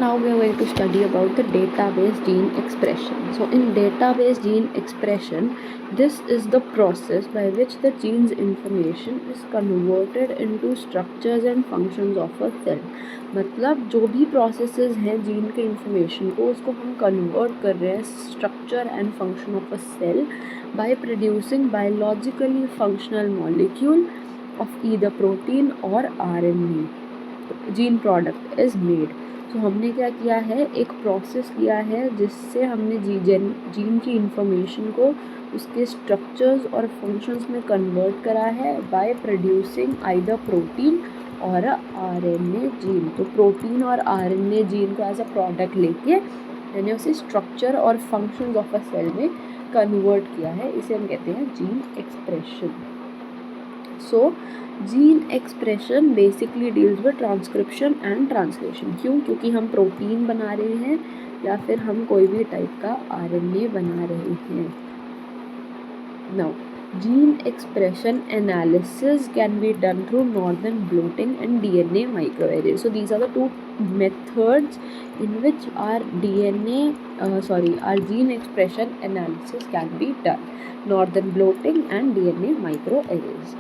now we are going to study about the database gene expression. So in database gene expression, this is the process by which the gene's information is converted into structures and functions of a cell. मतलब जो भी processes हैं gene के information को उसको हम convert कर रहे हैं structure and function of a cell by producing biologically functional molecule of either protein or RNA. Gene product is made. तो हमने क्या किया है, एक प्रोसेस किया है जिससे हमने जीन की इंफॉर्मेशन को उसके स्ट्रक्चर्स और फंक्शंस में कन्वर्ट करा है बाय प्रोड्यूसिंग आइदर प्रोटीन और आरएनए जीन. तो प्रोटीन और आरएनए जीन को एज अ प्रोडक्ट लेके मैंने उसे स्ट्रक्चर और फंक्शंस ऑफ अ सेल में कन्वर्ट किया है. इसे हम कहते हैं gene expression. So gene expression basically deals with transcription and translation. क्यों? क्योंकि हम प्रोटीन बना रहे हैं या फिर हम कोई भी टाइप का आरएनए बना रहे हैं. Now gene expression analysis can be done through northern blotting and DNA microarray. So these are the two methods in which our gene expression analysis can be done: northern blotting and DNA microarrays.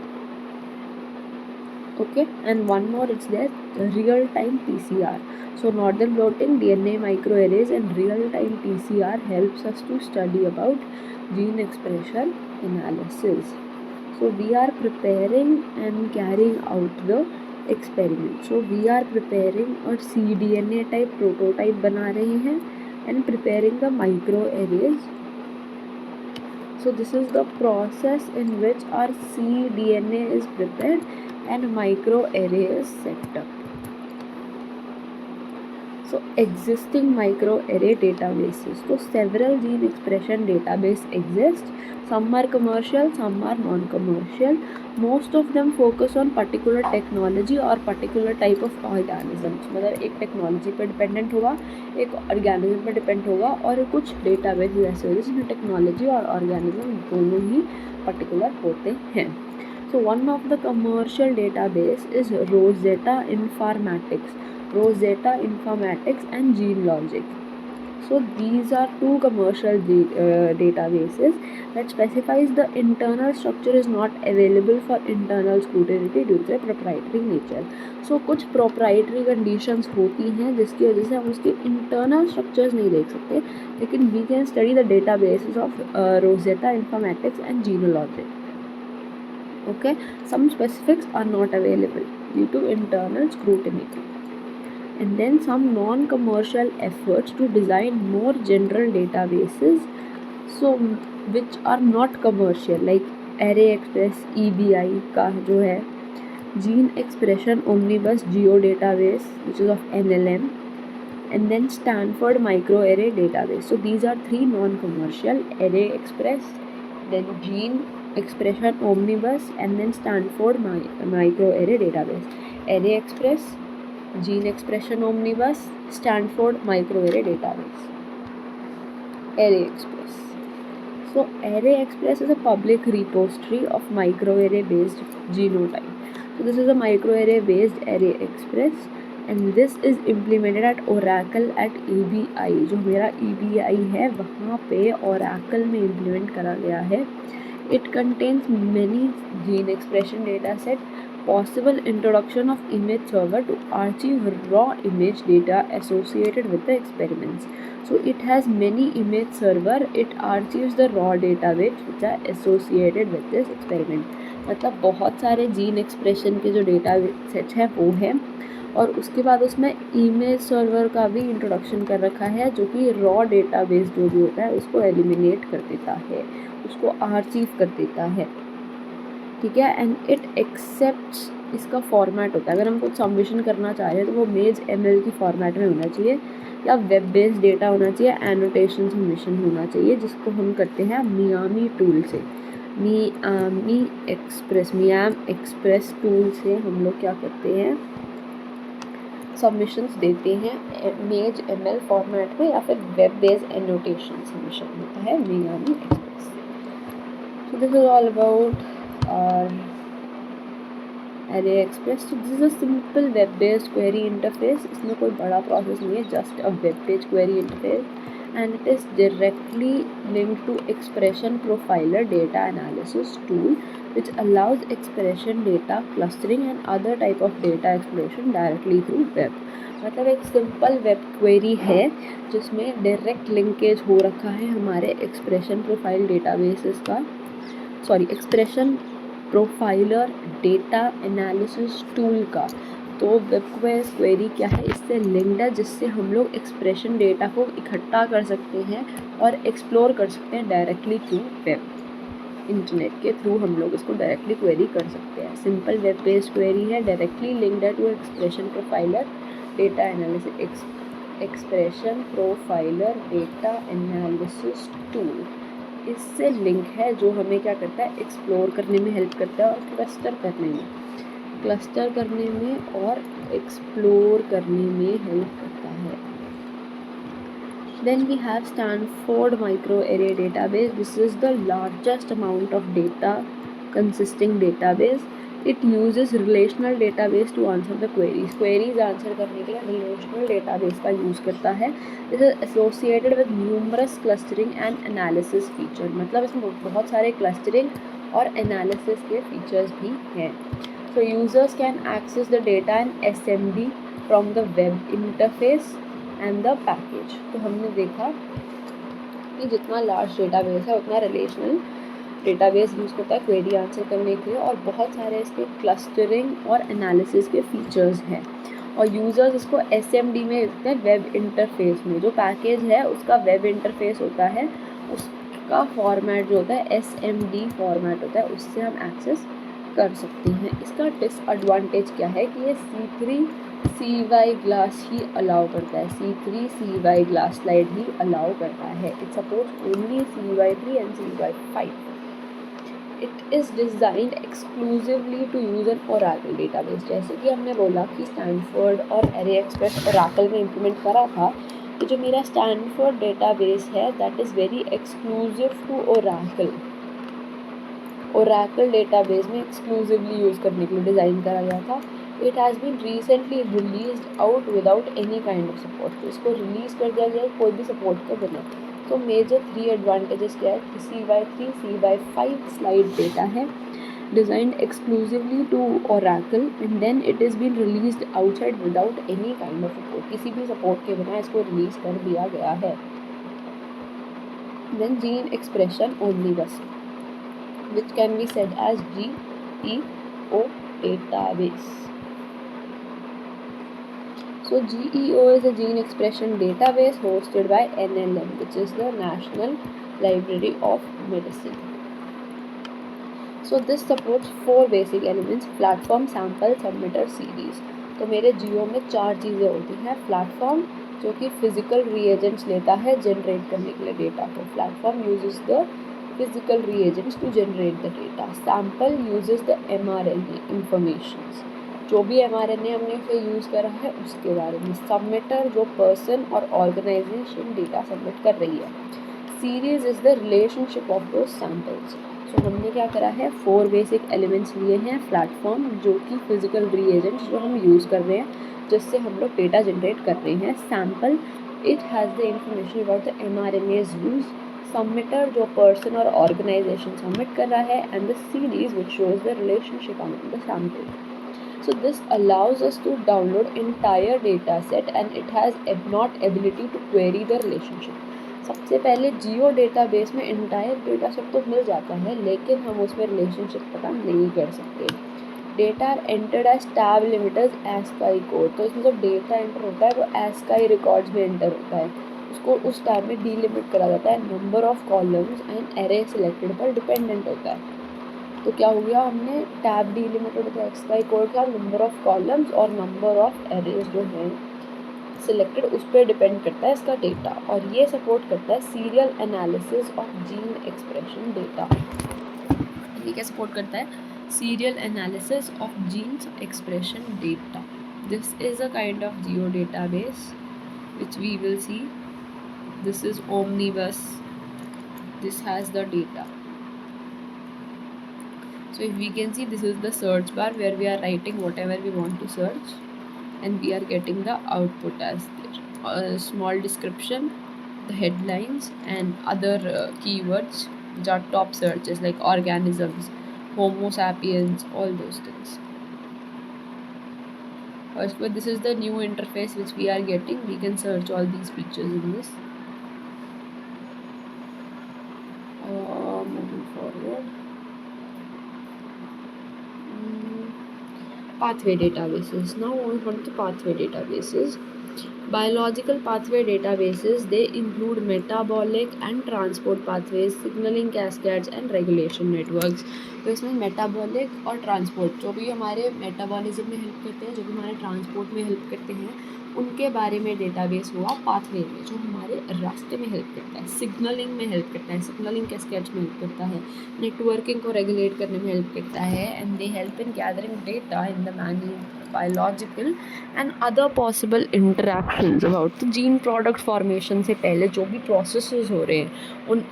Okay, and one more, it's there, real-time PCR. So northern blotting, DNA microarrays and real-time PCR helps us to study about gene expression analysis. So we are preparing and carrying out the experiment. So we are preparing a cDNA type prototype बना रहे हैं and preparing the microarrays. So this is the process in which our cDNA is prepared and microarray is set up. So existing microarray databases. So several gene expression database exist. Some are commercial, some are non-commercial. Most of them focus on particular technology or particular type of organisms. मतलब एक technology पर dependent होगा, एक organism पर depend होगा, और कुछ database ऐसे होते हैं जिसमें टेक्नोलॉजी और ऑर्गेनिज्म दोनों ही पर्टिकुलर होते हैं. So one of the commercial database is Rosetta Informatics and GeneLogic. So these are two commercial databases that specifies the internal structure is not available for internal scrutiny due to proprietary nature. So कुछ proprietary conditions होती हैं जिसकी वजह से हम उसके internal structures नहीं देख सकते, लेकिन we can study the databases of Rosetta Informatics and GeneLogic. Okay, some specifics are not available due to internal scrutiny. And then some non-commercial efforts to design more general databases, so which are not commercial, like ArrayExpress EBI का जो है, Gene Expression Omnibus Geo Database which is of NLM, and then Stanford Microarray Database. So these are three non-commercial: ArrayExpress, then Gene Expression Omnibus, and then Stanford Microarray Database. ArrayExpress, Gene Expression Omnibus, Stanford Microarray Database. ArrayExpress. So ArrayExpress is a public repository of microarray based genotype. So this is a microarray based ArrayExpress, and this is implemented at Oracle at EBI. जो मेरा EBI है वहाँ पे Oracle में implement करा गया है. It contains many gene expression dataset, possible introduction of image server to archive raw image data associated with the experiments. So it has many image server, it archives the raw data which are associated with this experiment. मतलब बहुत सारे gene expression के जो data set है वो है, और उसके बाद उसमें इमेज सर्वर का भी इंट्रोडक्शन कर रखा है जो कि रॉ डेटाबेस जो भी होता है उसको एलिमिनेट कर देता है, उसको आर्चीव कर देता है. ठीक है. एंड इट एक्सेप्ट्स, इसका फॉर्मेट होता है, अगर हम कुछ सबमिशन करना चाह रहे हैं तो वो मेज ML की फॉर्मेट में होना चाहिए या वेब बेस्ड डेटा होना चाहिए, एनोटेशन सबमिशन होना चाहिए, जिसको हम करते हैं मियामी टूल से. मियाम एक्सप्रेस टूल से हम लोग क्या करते हैं, सबमिशंस देते हैं मेज ML फॉर्मेट में, या फिर वेब बेस्ड एनोटेशन सबमिशन होता है Miami express. So this is all about our array express. So this is a simple web based query interface. इसमें कोई बड़ा process नहीं है, just a web page query interface, and it is directly linked to expression profiler data analysis tool, which allows expression data clustering and other type of data exploration directly through web. मतलब एक simple web query है जिसमें direct linkage हो रखा है हमारे expression profile databases का, expression profiler data analysis tool का। तो वेब क्वेरी क्या है, इससे लिंक्ड है, जिससे हम लोग एक्सप्रेशन डेटा को इकट्ठा कर सकते हैं और एक्सप्लोर कर सकते हैं डायरेक्टली थ्रू वेब। इंटरनेट के थ्रू हम लोग इसको डायरेक्टली क्वेरी कर सकते हैं। सिंपल वेब बेस्ड क्वेरी है, डायरेक्टली लिंक्ड है to expression profiler data analysis, expression profiler data analysis tool इससे लिंक है, जो हमें क्या करता है, एक्सप्लोर करने में हेल्प करता है और क्लस्टर करने में और एक्सप्लोर करने में हेल्प करता है। Then we have Stanford Microarray Database. This is the largest amount of data consisting database. It uses relational database to answer the queries. Queries answer करने के लिए relational database का use करता है. This is associated with numerous clustering and analysis feature. मतलब इसमें बहुत सारे clustering और analysis के features भी हैं. So users can access the data in SMD from the web interface and the package. तो हमने देखा कि जितना लार्ज डेटाबेस है उतना रिलेशनल डेटाबेस यूज़ करता है क्वेरी आंसर करने के लिए, और बहुत सारे इसके क्लस्टरिंग और एनालिसिस के फीचर्स हैं। और यूज़र्स इसको SMD में देखते हैं, वेब इंटरफेस में। जो पैकेज है उसका वेब इंटरफेस होता है, उसका फॉर्मेट जो होता है SMD फॉर्मेट होता है, उससे हम एक्सेस कर सकते हैं। इसका डिसएडवांटेज क्या है कि ये C3 CY ग्लास ही अलाउ करता है, C3 CY ग्लास स्लाइड ही अलाउ करता है। It supports only CY3 and CY5. It is designed exclusively to use an Oracle database. जैसे कि हमने बोला कि स्टैनफोर्ड और एरे एक्सप्रेस ओरेकल में इम्प्लीमेंट करा था, तो जो मेरा स्टैनफोर्ड डेटाबेस है that is very exclusive to Oracle. Oracle database में एक्सक्लूसिवली यूज़ करने के लिए डिज़ाइन करा गया था। It has been recently released out without any kind of support. तो इसको रिलीज़ कर दिया गया कोई भी सपोर्ट के बिना। तो मेजर 3 एडवांटेजेस क्या है कि CY3 CY5 स्लाइड डेटा है, designed exclusively to Oracle, and then it is been released outside without any kind of support. किसी भी सपोर्ट के बिना इसको रिलीज़ कर दिया गया है। Then gene expression omnibus, which can be said as GEO database. So GEO is a gene expression database hosted by NLM, which is the National Library of Medicine. So this supports 4 basic elements: platform, sample, submitter, series. तो मेरे GEO में 4 चीज़ें होती हैं। Platform जो कि physical reagents लेता है जनरेट करने के लिए डेटा को। Platform uses the physical reagents to generate the data. Sample uses the mRNA informations. जो भी mRNA हमने उसे यूज़ करा है उसके बारे में। सबमिटर जो पर्सन और ऑर्गेनाइजेशन डेटा सबमिट कर रही है। Series is the relationship of दो सैम्पल्स। सो हमने क्या करा है, 4 बेसिक एलिमेंट्स लिए हैं। प्लेटफॉर्म जो कि फिजिकल रिएजेंट्स जो हम यूज़ कर रहे हैं जिससे हम लोग डेटा जनरेट कर रहे हैं। Sample, it has the information about the mRNA's use. Submitter जो पर्सन और ऑर्गेनाइजेशन सबमिट कर रहा है, and the series which shows the relationship among the sample. So this allows us to download entire data set and it has not ability to query the relationship. सबसे पहले जियो database में entire data set तो मिल जाता है, लेकिन हम उसमें relationship पता नहीं कर सकते। Data are entered as tab limiters ASCII code. तो इसमें जब डेटा एंटर होता है वो ASCII रिकॉर्ड्स में एंटर होता है, उसको उस टैब में डीलिमिट करा जाता है। Number of columns and array selected पर डिपेंडेंट होता है। तो क्या हो गया, हमने टैब डीलिमिटेड होता है ASCII कोड का, नंबर ऑफ कॉलम्स और नंबर ऑफ एरेज जो हैं सिलेक्टेड उस पर डिपेंड करता है इसका डेटा। और ये सपोर्ट करता है serial analysis of gene expression data. ये क्या सपोर्ट करता है, serial analysis of genes expression data. This is a kind of GEO database which we will see. This is omnibus, this has the data. So if we can see, this is the search bar where we are writing whatever we want to search, and we are getting the output as there. A small description, the headlines, and other keywords which are top searches like organisms, Homo sapiens, all those things. Also, this is the new interface which we are getting. We can search all these features in this. Moving forward. Pathway databases. Now on to pathway databases. Biological pathway databases, they include metabolic and transport pathways, signaling cascades and regulation networks. तो इसमें metabolic और transport, जो भी हमारे metabolism में help करते हैं, जो भी हमारे ट्रांसपोर्ट में हेल्प करते हैं, उनके बारे में डेटाबेस हुआ पाथवे में, जो हमारे रास्ते में हेल्प करता है, सिग्नलिंग में हेल्प करता है, सिग्नलिंग कैस्केड्स में हेल्प करता है, नेटवर्किंग को रेगुलेट करने में हेल्प करता है, and they help in gathering data in the managing biological and other possible interactions about the gene product formation से पहले जो भी processes हो रहे हैं,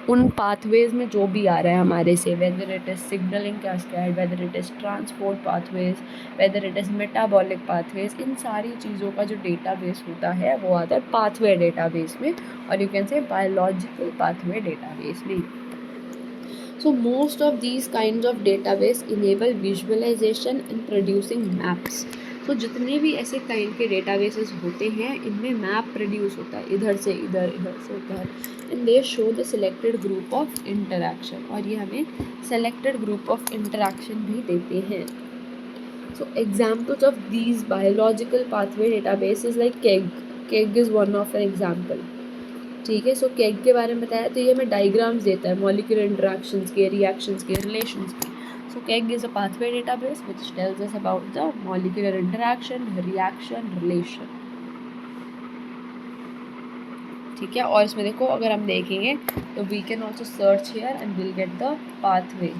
उन pathways में जो भी आ रहा है हमारे से, whether it is signaling cascade, whether it is transport pathways, whether it is metabolic pathways, इन सारी चीज़ों का जो database होता है वो आता है pathway database में, और you can say biological pathway database में. So most of these kinds of database enable visualization and producing maps. तो जितने भी ऐसे काइंड के डेटाबेसेस होते हैं, इनमें मैप प्रोड्यूस होता है, इधर से इधर, इधर से उधर, and they show the selected group of interaction, और ये हमें सेलेक्टेड ग्रुप ऑफ इंटरैक्शन भी देते हैं. सो examples of these biological pathway database is like keg is one of an example. ठीक है, सो केग के बारे में बताया, तो ये हमें डायग्राम्स देता है मॉलिक्यूलर इंटरैक्शंस के, रिएक्शंस के, रिलेशंस के. So KEGG is a pathway database which tells us about the molecular interaction, reaction, relation. ठीक है, और इसमें देखो अगर हम देखेंगे तो we can also search here and we'll get the pathway,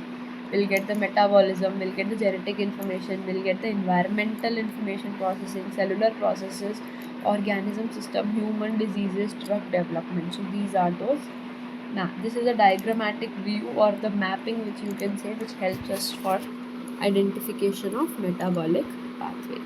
we'll get the metabolism, we'll get the genetic information, we'll get the environmental information processing, cellular processes, organism system, human diseases, drug development. So these are those. Now this is a diagrammatic view or the mapping which you can say, which helps us for identification of metabolic pathways.